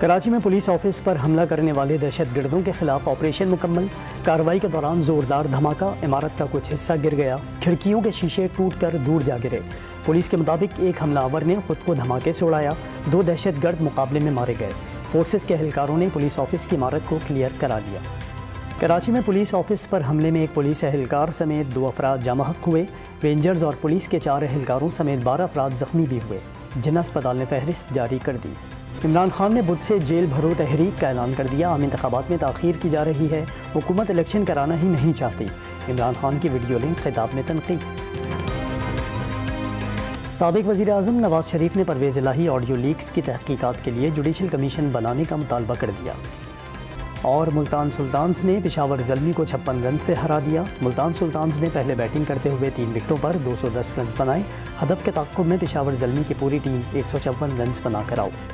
कराची में police office पर हमला करने वाले दहशतगर्दों के खिलाफ ऑपरेशन मुकम्मल। कार्रवाई के दौरान जोरदार धमाका, इमारत का कुछ हिस्सा गिर गया, खिड़कियों के शीशे टूटकर दूर जा गिरे। पुलिस के मुताबिक एक हमलावर ने खुद को धमाके से उड़ाया, 2 दहशतगर्द मुकाबले में मारे गए। फोर्सेस के एहलकारों ने पुलिस ऑफिस की इमारत को क्लियर करा लिया। कराची में पुलिस ऑफिस पर हमले में एक पुलिस एहलकार समेत 2 अफराद जाँ बहक हुए। रेंजर्स और पुलिस के 4 एहलकारों समेत 12 अफराद जख्मी भी हुए, जिन्हें अस्पताल ने फहरिस्त जारी कर दी। इमरान खान ने बुध से जेल भरो तहरीक का ऐलान कर दिया। आम इंतखाबात में ताख़ीर की जा रही है, हुकूमत इलेक्शन कराना ही नहीं चाहती। इमरान खान की वीडियो लिंक खिताब में तनकीद। साबिक वज़ीर आज़म नवाज शरीफ ने परवेज़ इलाही ऑडियो लीक्स की तहकीकात के लिए जुडिशल कमीशन बनाने का मुतालबा कर दिया। और मुल्तान सुल्तान्स ने पेशावर ज़ल्मी को 56 रन से हरा दिया। मुल्तान सुल्तान्स ने पहले बैटिंग करते हुए 3 विकेटों पर 210 रन बनाए। हदफ के ताक़ुब में पेशावर ज़ल्मी की पूरी टीम 154 रन बनाकर आउट।